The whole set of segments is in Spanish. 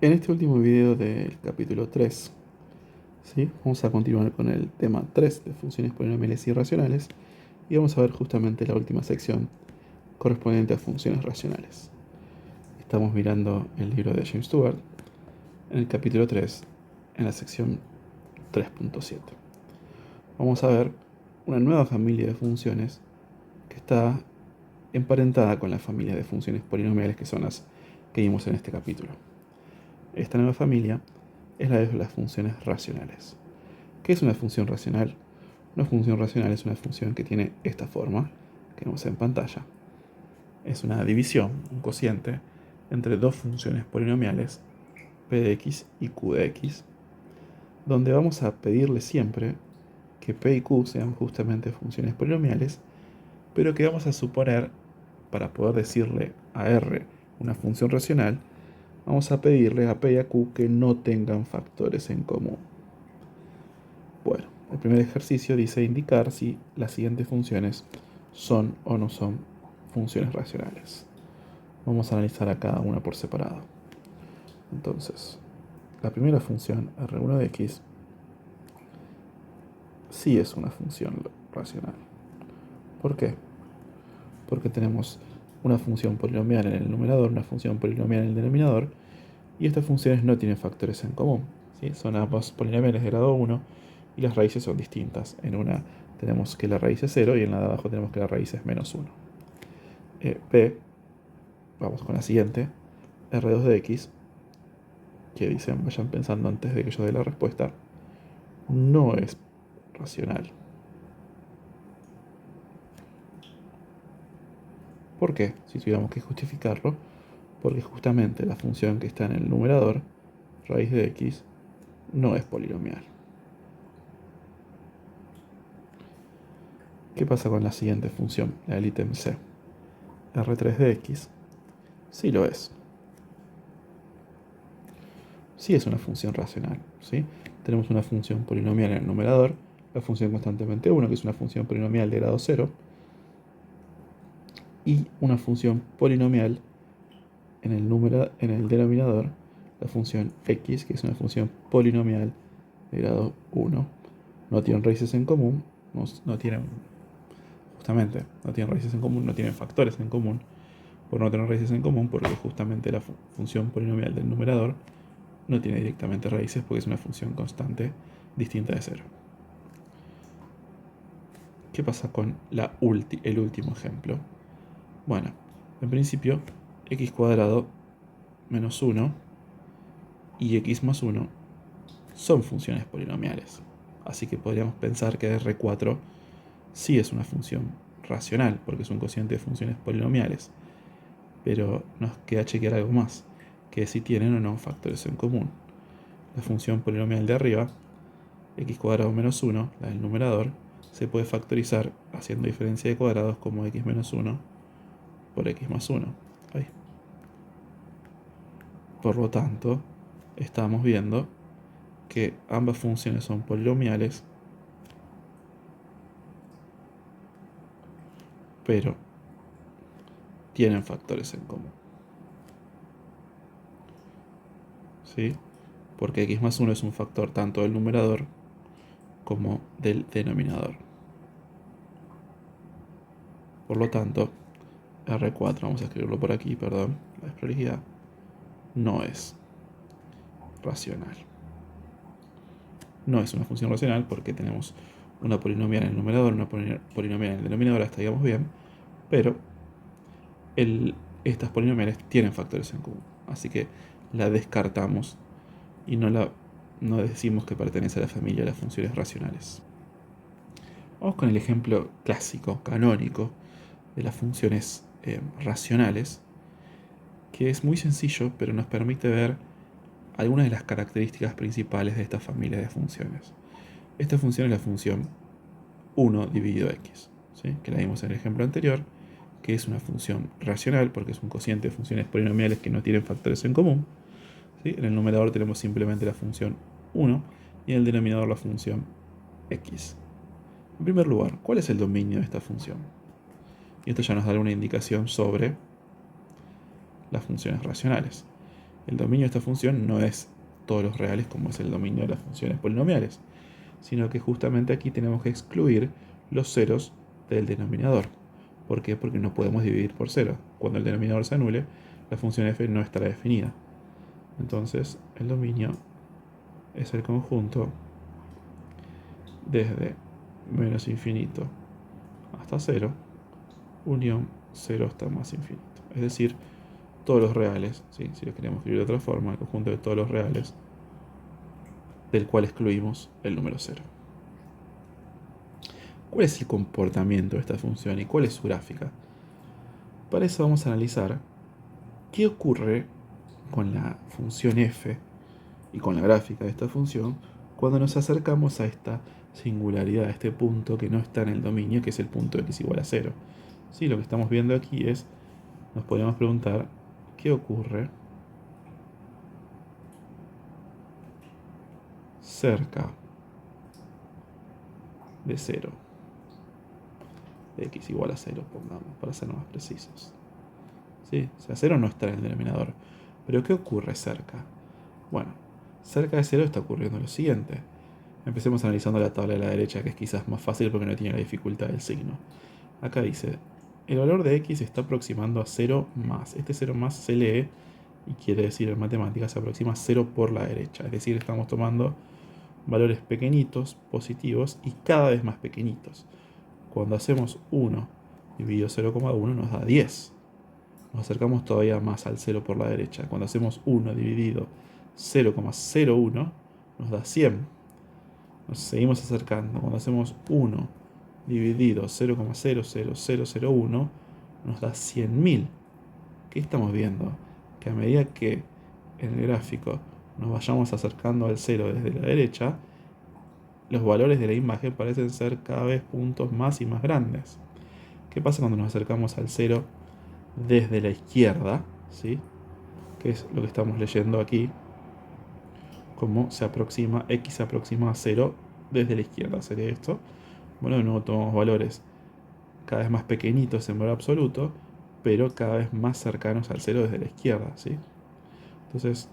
En este último video del capítulo 3, ¿sí? Vamos a continuar con el tema 3 de funciones polinomiales irracionales y vamos a ver justamente la última sección correspondiente a funciones racionales. Estamos mirando el libro de James Stewart en el capítulo 3, en la sección 3.7. Vamos a ver una nueva familia de funciones que está emparentada con la familia de funciones polinomiales que son las que vimos en este capítulo. Esta nueva familia es la de las funciones racionales. ¿Qué es una función racional? Una función racional es una función que tiene esta forma que vemos en pantalla. Es una división, un cociente, entre dos funciones polinomiales, p de x y q de x, donde vamos a pedirle siempre que p y q sean justamente funciones polinomiales, pero que vamos a suponer, para poder decirle a r una función racional, vamos a pedirle a p y a q que no tengan factores en común. Bueno, el primer ejercicio dice indicar si las siguientes funciones son o no son funciones racionales. Vamos a analizar a cada una por separado. Entonces, la primera función, r1 de x, sí es una función racional. ¿Por qué? Porque tenemos una función polinomial en el numerador, una función polinomial en el denominador, y estas funciones no tienen factores en común, ¿sí? Son ambas polinomiales de grado 1 y las raíces son distintas. En una tenemos que la raíz es 0 y en la de abajo tenemos que la raíz es menos 1. P, vamos con la siguiente, R2 de x, que dicen, vayan pensando antes de que yo dé la respuesta, no es racional. ¿Por qué? Si tuviéramos que justificarlo, porque justamente la función que está en el numerador, raíz de x, no es polinomial. ¿Qué pasa con la siguiente función, la del ítem C? R3 de x, sí lo es. Sí es una función racional, ¿sí? Tenemos una función polinomial en el numerador, la función constantemente 1, que es una función polinomial de grado 0, y una función polinomial en el denominador, la función x, que es una función polinomial de grado 1. No tienen raíces en común, no tienen, justamente, no tienen raíces en común, no tienen factores en común, por no tener raíces en común, porque justamente la función polinomial del numerador no tiene directamente raíces porque es una función constante distinta de 0. ¿Qué pasa con el último ejemplo? Bueno, en principio, x cuadrado menos 1 y x más 1 son funciones polinomiales. Así que podríamos pensar que R4 sí es una función racional, porque es un cociente de funciones polinomiales. Pero nos queda chequear algo más, que es si tienen o no factores en común. La función polinomial de arriba, x cuadrado menos 1, la del numerador, se puede factorizar haciendo diferencia de cuadrados como x menos 1 por x más 1. Ahí. Por lo tanto, estamos viendo que ambas funciones son polinomiales, pero tienen factores en común. ¿Sí? Porque x más 1 es un factor tanto del numerador como del denominador. Por lo tanto, R4, vamos a escribirlo por aquí, perdón, la desprolijidad, no es racional. No es una función racional porque tenemos una polinomial en el numerador, una polinomial en el denominador, hasta digamos bien, pero estas polinomiales tienen factores en común. Así que la descartamos y no decimos que pertenece a la familia de las funciones racionales. Vamos con el ejemplo clásico, canónico, de las funciones racionales, que es muy sencillo, pero nos permite ver algunas de las características principales de esta familia de funciones. Esta función es la función 1 dividido x, ¿sí? Que la vimos en el ejemplo anterior, que es una función racional porque es un cociente de funciones polinomiales que no tienen factores en común. ¿Sí? En el numerador tenemos simplemente la función 1 y en el denominador la función x. En primer lugar, ¿cuál es el dominio de esta función? Y esto ya nos da una indicación sobre las funciones racionales. El dominio de esta función no es todos los reales como es el dominio de las funciones polinomiales, sino que justamente aquí tenemos que excluir los ceros del denominador. ¿Por qué? Porque no podemos dividir por cero. Cuando el denominador se anule, la función f no estará definida. Entonces, el dominio es el conjunto desde menos infinito hasta cero, unión 0 hasta más infinito. Es decir, todos los reales, ¿sí? Si lo queremos escribir de otra forma, el conjunto de todos los reales, del cual excluimos el número 0. ¿Cuál es el comportamiento de esta función y cuál es su gráfica? Para eso vamos a analizar qué ocurre con la función f y con la gráfica de esta función cuando nos acercamos a esta singularidad, a este punto que no está en el dominio, que es el punto x igual a 0. ¿Sí? Lo que estamos viendo aquí es, nos podemos preguntar qué ocurre cerca de 0, de x igual a 0, pongamos, para ser más precisos. ¿Sí? O sea, 0 no está en el denominador. Pero ¿qué ocurre cerca? Bueno, cerca de 0 está ocurriendo lo siguiente. Empecemos analizando la tabla de la derecha, que es quizás más fácil porque no tiene la dificultad del signo. Acá dice, el valor de x se está aproximando a 0 más. Este 0 más se lee y quiere decir en matemáticas se aproxima a 0 por la derecha. Es decir, estamos tomando valores pequeñitos, positivos y cada vez más pequeñitos. Cuando hacemos 1 dividido 0,1 nos da 10. Nos acercamos todavía más al 0 por la derecha. Cuando hacemos 1 dividido 0,01 nos da 100. Nos seguimos acercando. Cuando hacemos 1 dividido 0,00001 nos da 100.000. ¿Qué estamos viendo? Que a medida que en el gráfico nos vayamos acercando al 0 desde la derecha, los valores de la imagen parecen ser cada vez puntos más y más grandes. ¿Qué pasa cuando nos acercamos al 0 desde la izquierda? ¿Sí? Que es lo que estamos leyendo aquí, como se aproxima, x se aproxima a 0 desde la izquierda. Sería esto. Bueno, de nuevo tomamos valores cada vez más pequeñitos en valor absoluto, pero cada vez más cercanos al 0 desde la izquierda, ¿sí? Entonces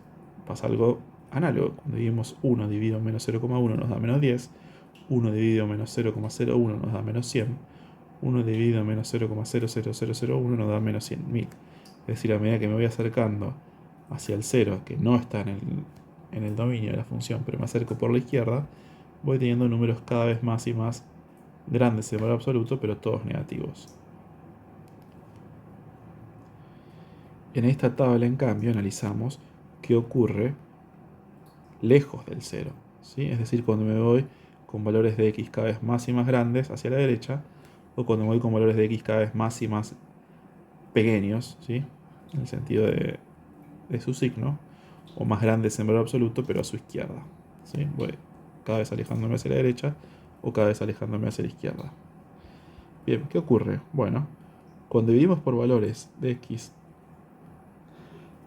pasa algo análogo. Cuando dividimos 1 dividido menos 0,1 nos da menos 10, 1 dividido menos 0,01 nos da menos 100, 1 dividido menos 0,00001 nos da menos 100.000. Es decir, a medida que me voy acercando hacia el 0, que no está en el dominio de la función, pero me acerco por la izquierda, voy teniendo números cada vez más y más grandes en valor absoluto, pero todos negativos. En esta tabla, en cambio, analizamos qué ocurre lejos del 0, ¿sí? Es decir, cuando me voy con valores de x cada vez más y más grandes hacia la derecha, o cuando me voy con valores de x cada vez más y más pequeños, ¿sí? En el sentido de su signo, o más grandes en valor absoluto, pero a su izquierda, ¿sí? Voy cada vez alejándome hacia la derecha o cada vez alejándome hacia la izquierda. Bien, ¿qué ocurre? Bueno, cuando dividimos por valores de x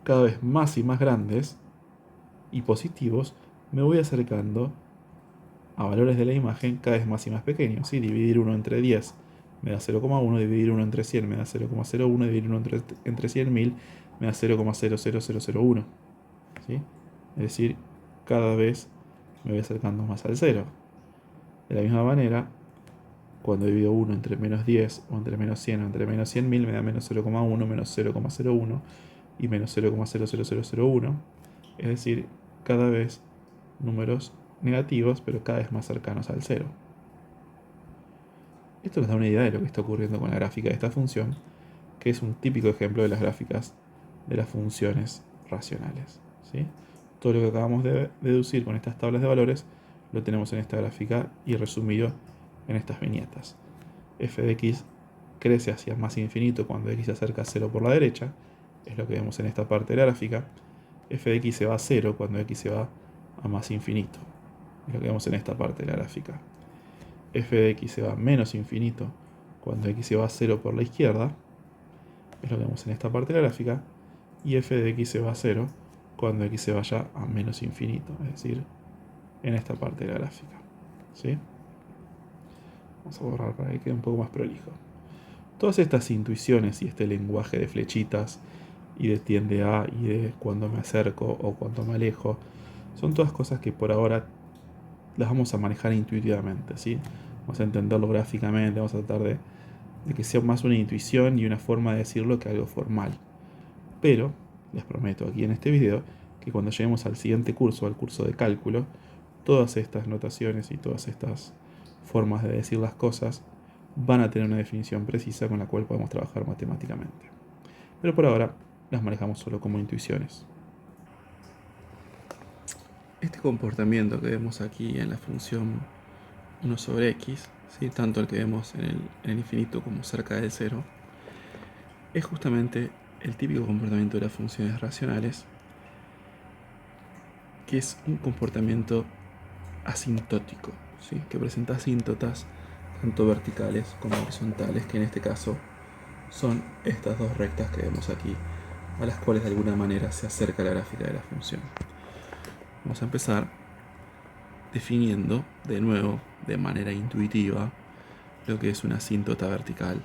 cada vez más y más grandes y positivos, me voy acercando a valores de la imagen cada vez más y más pequeños. ¿Sí? Dividir 1 entre 10 me da 0,1, dividir 1 entre 100 me da 0,01, dividir 1 entre 100.000 me da 0,00001. ¿Sí? Es decir, cada vez me voy acercando más al 0. De la misma manera, cuando divido 1 entre menos 10 o entre menos 100 o entre menos 100.000 me da menos 0,1, menos 0,01 y menos 0,00001. Es decir, cada vez números negativos, pero cada vez más cercanos al 0. Esto nos da una idea de lo que está ocurriendo con la gráfica de esta función, que es un típico ejemplo de las gráficas de las funciones racionales, ¿sí? Todo lo que acabamos de deducir con estas tablas de valores lo tenemos en esta gráfica y resumido en estas viñetas. F de x crece hacia más infinito cuando x se acerca a 0 por la derecha, es lo que vemos en esta parte de la gráfica. F de x se va a 0 cuando x se va a más infinito, es lo que vemos en esta parte de la gráfica. F de x se va a menos infinito cuando x se va a 0 por la izquierda, es lo que vemos en esta parte de la gráfica, y f de x se va a 0 cuando x se vaya a menos infinito, es decir, en esta parte de la gráfica. ¿Sí? Vamos a borrar para que quede un poco más prolijo. Todas estas intuiciones y este lenguaje de flechitas y de tiende a y de cuando me acerco o cuando me alejo. Son todas cosas que por ahora las vamos a manejar intuitivamente, ¿sí? Vamos a entenderlo gráficamente, vamos a tratar de que sea más una intuición y una forma de decirlo que algo formal. Pero les prometo aquí en este video que cuando lleguemos al siguiente curso, al curso de cálculo, todas estas notaciones y todas estas formas de decir las cosas van a tener una definición precisa con la cual podemos trabajar matemáticamente. Pero por ahora las manejamos solo como intuiciones. Este comportamiento que vemos aquí en la función 1 sobre x, ¿sí? Tanto el que vemos en el infinito como cerca del cero, es justamente el típico comportamiento de las funciones racionales, que es un comportamiento asintótico, ¿sí? Que presenta asíntotas tanto verticales como horizontales, que en este caso son estas dos rectas que vemos aquí, a las cuales de alguna manera se acerca la gráfica de la función. Vamos a empezar definiendo de nuevo de manera intuitiva lo que es una asíntota vertical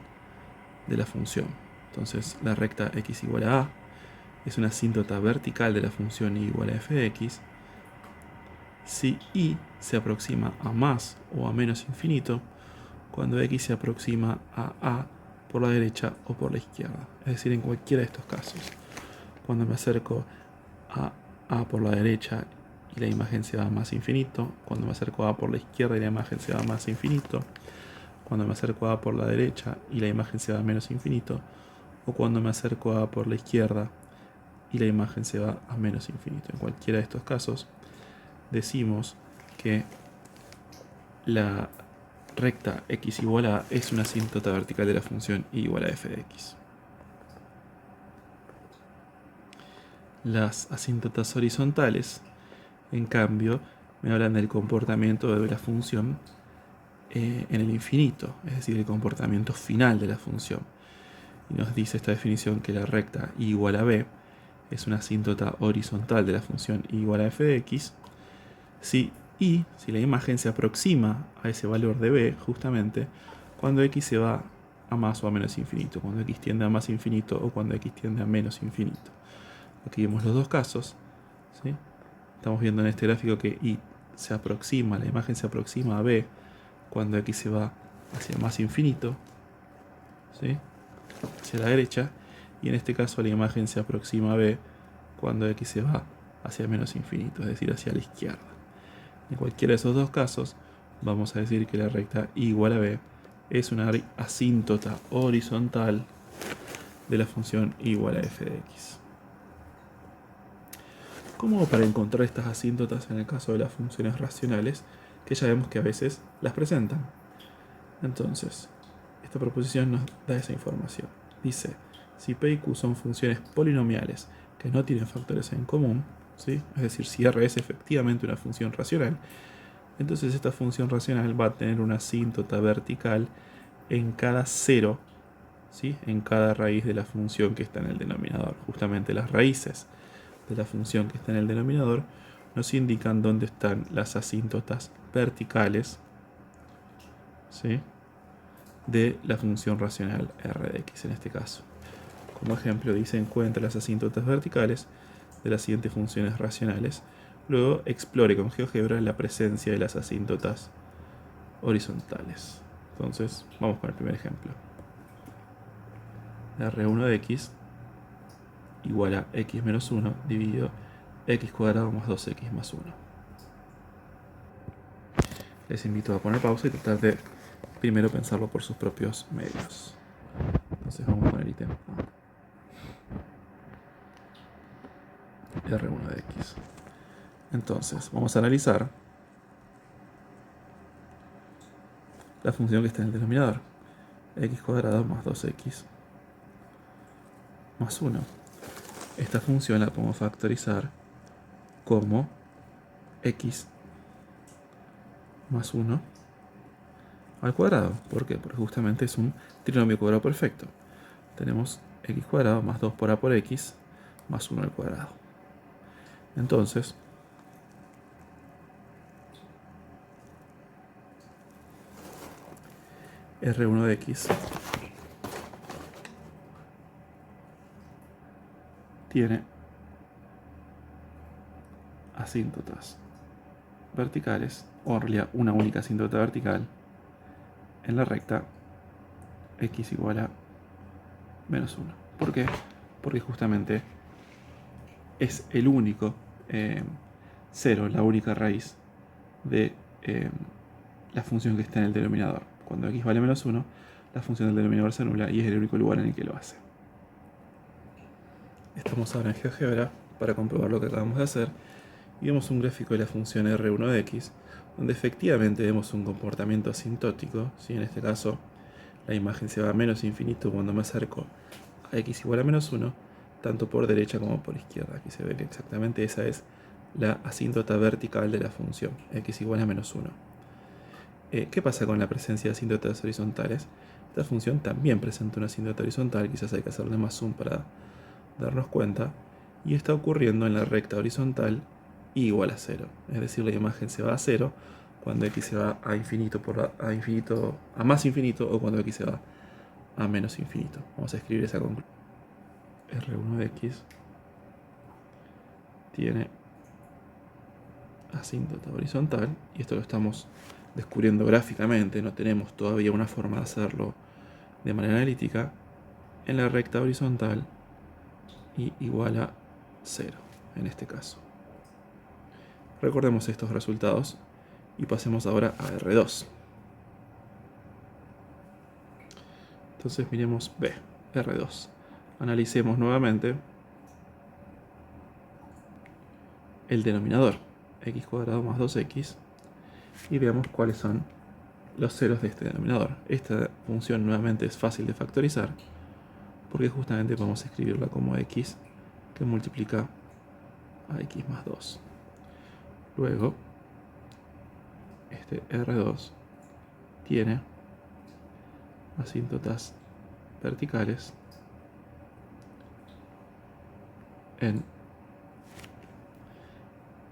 de la función. Entonces la recta x igual a es una asíntota vertical de la función y igual a f de x si y se aproxima a más o a menos infinito cuando x se aproxima a por la derecha o por la izquierda. Es decir, en cualquiera de estos casos. Cuando me acerco a por la derecha y la imagen se va a más infinito, cuando me acerco a por la izquierda y la imagen se va a más infinito, cuando me acerco a por la derecha y la imagen se va a menos infinito, o cuando me acerco a por la izquierda y la imagen se va a menos infinito. En cualquiera de estos casos decimos que la recta x igual a es una asíntota vertical de la función y igual a f de x. Las asíntotas horizontales, en cambio, me hablan del comportamiento de la función en el infinito, es decir, el comportamiento final de la función. Y nos dice esta definición que la recta y igual a b es una asíntota horizontal de la función y igual a f de x si la imagen se aproxima a ese valor de b justamente cuando x se va a más o a menos infinito, cuando x tiende a más infinito o cuando x tiende a menos infinito. Aquí vemos los dos casos, ¿sí? Estamos viendo en este gráfico que y se aproxima, la imagen se aproxima a b cuando x se va hacia más infinito, ¿sí? Hacia la derecha, y en este caso la imagen se aproxima a b cuando x se va hacia menos infinito, es decir, hacia la izquierda. En cualquiera de esos dos casos, vamos a decir que la recta y igual a b es una asíntota horizontal de la función igual a f de x. ¿Cómo para encontrar estas asíntotas en el caso de las funciones racionales, que ya vemos que a veces las presentan? Entonces, esta proposición nos da esa información. Dice, si p y q son funciones polinomiales que no tienen factores en común, ¿sí? Es decir, si r es efectivamente una función racional, entonces esta función racional va a tener una asíntota vertical en cada cero, ¿sí? En cada raíz de la función que está en el denominador. Justamente las raíces de la función que está en el denominador nos indican dónde están las asíntotas verticales, ¿sí? De la función racional r de x en este caso. Como ejemplo dice, encuentra las asíntotas verticales de las siguientes funciones racionales. Luego explore con GeoGebra la presencia de las asíntotas horizontales. Entonces, vamos con el primer ejemplo. R1 de x igual a x menos 1 dividido x cuadrado más 2x más 1. Les invito a poner pausa y tratar de primero pensarlo por sus propios medios. Entonces vamos con el ítem R1 de x. Entonces, vamos a analizar la función que está en el denominador. X cuadrado más 2x más 1. Esta función la podemos factorizar como x más 1 al cuadrado. ¿Por qué? Porque justamente es un trinomio cuadrado perfecto. Tenemos x cuadrado más 2 por a por x más 1 al cuadrado. Entonces, R1 de x tiene asíntotas verticales, o en realidad una única asíntota vertical, en la recta x igual a menos 1. ¿Por qué? Porque justamente es el único 0, la única raíz de la función que está en el denominador. Cuando x vale menos 1, la función del denominador se anula y es el único lugar en el que lo hace. Estamos ahora en GeoGebra para comprobar lo que acabamos de hacer y vemos un gráfico de la función R1 de x, donde efectivamente vemos un comportamiento asintótico. ¿Sí? En este caso, la imagen se va a menos infinito cuando me acerco a x igual a menos 1, tanto por derecha como por izquierda. Aquí se ve que exactamente esa es la asíntota vertical de la función, x igual a menos 1. ¿Qué pasa con la presencia de asíntotas horizontales? Esta función también presenta una asíntota horizontal, quizás hay que hacerle más zoom para darnos cuenta, y está ocurriendo en la recta horizontal y igual a 0. Es decir, la imagen se va a 0 cuando x se va a infinito a más infinito, o cuando x se va a menos infinito. Vamos a escribir esa conclusión. R1 de x tiene asíntota horizontal, y esto lo estamos descubriendo gráficamente, no tenemos todavía una forma de hacerlo de manera analítica, en la recta horizontal y igual a 0 en este caso. Recordemos estos resultados y pasemos ahora a R2. Entonces miremos B, R2. Analicemos nuevamente el denominador, x cuadrado más 2x, y veamos cuáles son los ceros de este denominador. Esta función nuevamente es fácil de factorizar porque justamente podemos escribirla como x que multiplica a x más 2. Luego, este R2 tiene asíntotas verticales en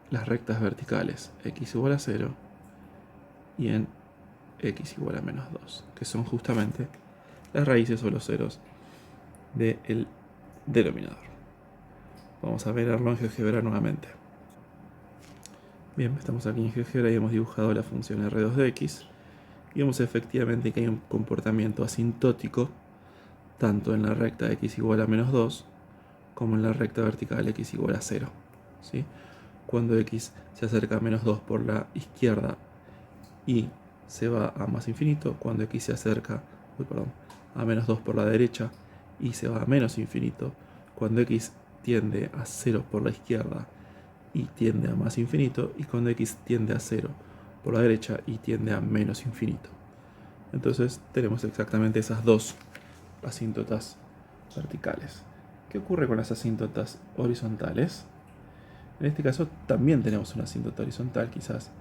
las rectas verticales x igual a 0 y en x igual a menos 2, que son justamente las raíces o los ceros del denominador. Vamos a verlo en GeoGebra nuevamente. Bien, estamos aquí en GeoGebra y hemos dibujado la función R2 de x y vemos efectivamente que hay un comportamiento asintótico tanto en la recta x igual a menos 2 como en la recta vertical x igual a 0. ¿Sí? Cuando x se acerca a menos 2 por la izquierda y se va a más infinito, cuando x se acerca a menos 2 por la derecha y se va a menos infinito, cuando x tiende a 0 por la izquierda y tiende a más infinito, y cuando x tiende a 0 por la derecha y tiende a menos infinito. Entonces tenemos exactamente esas dos asíntotas verticales. ¿Qué ocurre con las asíntotas horizontales? En este caso también tenemos una asíntota horizontal, quizás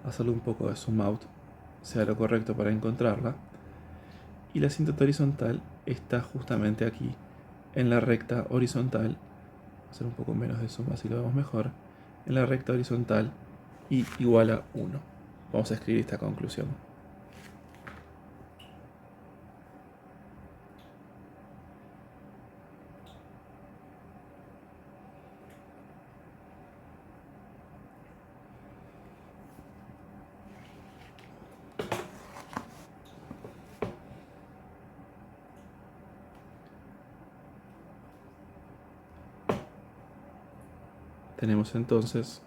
hacerle un poco de zoom out sea lo correcto para encontrarla. Y la asíntota horizontal está justamente aquí, en la recta horizontal. Voy a hacer un poco menos de zoom así lo vemos mejor. En la recta horizontal y igual a 1. Vamos a escribir esta conclusión. Tenemos entonces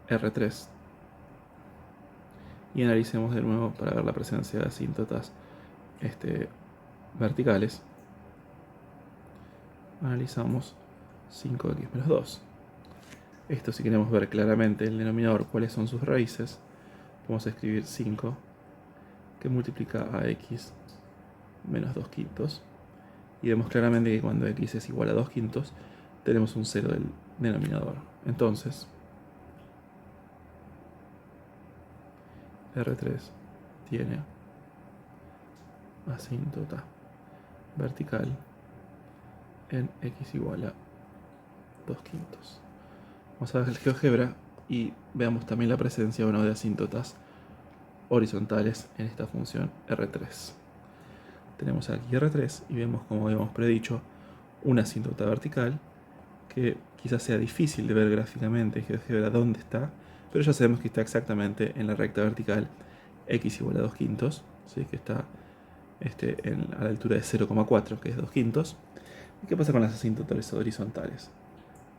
R3 y analicemos de nuevo para ver la presencia de asíntotas verticales. Analizamos 5x menos 2. Esto, si queremos ver claramente el denominador cuáles son sus raíces, vamos a escribir 5 que multiplica a x menos 2 quintos, y vemos claramente que cuando x es igual a 2 quintos tenemos un 0 del denominador. Entonces R3 tiene asíntota vertical en x igual a 2 quintos. Vamos a ver el GeoGebra y veamos también la presencia o no de asíntotas horizontales en esta función R3. tenemos aquí R3 y vemos, como habíamos predicho, una asíntota vertical que quizás sea difícil de ver gráficamente, que ver a dónde está, pero ya sabemos que está exactamente en la recta vertical x igual a 2 quintos, ¿sí? Que está a la altura de 0,4, que es 2 quintos. ¿Y qué pasa con las asíntotas horizontales?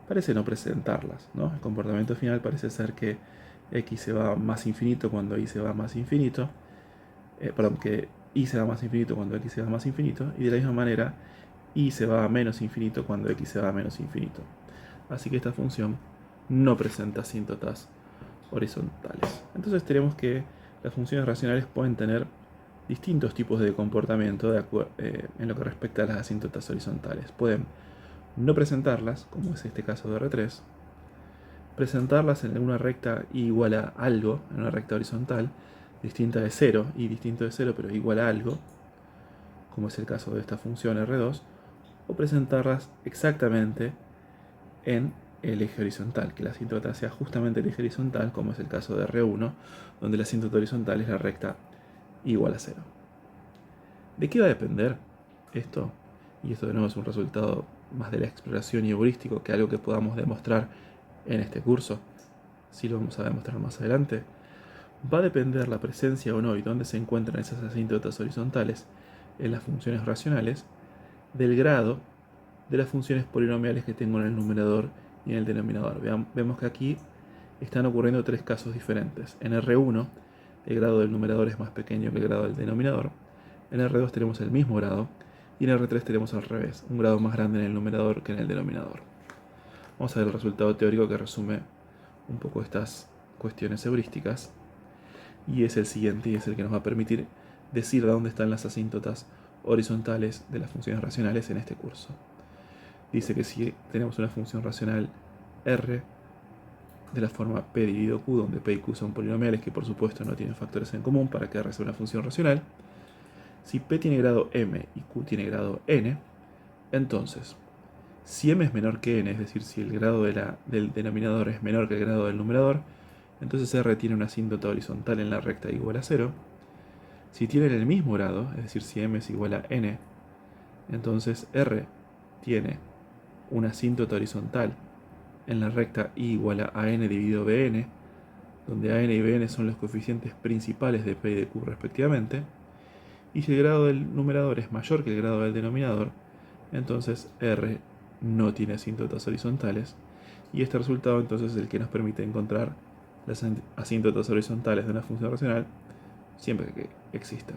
Parece no presentarlas, ¿no? El comportamiento final parece ser que x se va más infinito cuando y se va más infinito, perdón, que y se va más infinito cuando x se va más infinito, y de la misma manera y se va a menos infinito cuando x se va a menos infinito. Así que esta función no presenta asíntotas horizontales. Entonces tenemos que las funciones racionales pueden tener distintos tipos de comportamiento en lo que respecta a las asíntotas horizontales. Pueden no presentarlas, como es este caso de R3, presentarlas en una recta igual a algo, en una recta horizontal, distinta de 0 y distinto de 0 pero igual a algo, como es el caso de esta función R2, o presentarlas exactamente en el eje horizontal, que la asíntota sea justamente el eje horizontal, como es el caso de R1, donde la asíntota horizontal es la recta igual a 0. ¿De qué va a depender esto? Y esto de nuevo es un resultado más de la exploración y heurístico que algo que podamos demostrar en este curso, si lo vamos a demostrar más adelante. Va a depender la presencia o no y dónde se encuentran esas asíntotas horizontales en las funciones racionales del grado de las funciones polinomiales que tengo en el numerador y en el denominador. Vemos que aquí están ocurriendo tres casos diferentes. En R1 el grado del numerador es más pequeño que el grado del denominador. En R2 tenemos el mismo grado y en R3 tenemos al revés, un grado más grande en el numerador que en el denominador. Vamos a ver el resultado teórico que resume un poco estas cuestiones heurísticas y es el siguiente y es el que nos va a permitir decir dónde están las asíntotas horizontales de las funciones racionales en este curso. Dice que si tenemos una función racional R de la forma P dividido Q, donde P y Q son polinomiales que por supuesto no tienen factores en común para que R sea una función racional, si P tiene grado M y Q tiene grado N, entonces, si M es menor que N, es decir, si el grado del denominador es menor que el grado del numerador, entonces R tiene una asíntota horizontal en la recta igual a 0. Si tienen el mismo grado, es decir, si M es igual a N, entonces R tiene una asíntota horizontal en la recta y igual a n dividido bn, donde an y bn son los coeficientes principales de p y de q respectivamente, y si el grado del numerador es mayor que el grado del denominador, entonces r no tiene asíntotas horizontales, y este resultado entonces es el que nos permite encontrar las asíntotas horizontales de una función racional siempre que existan.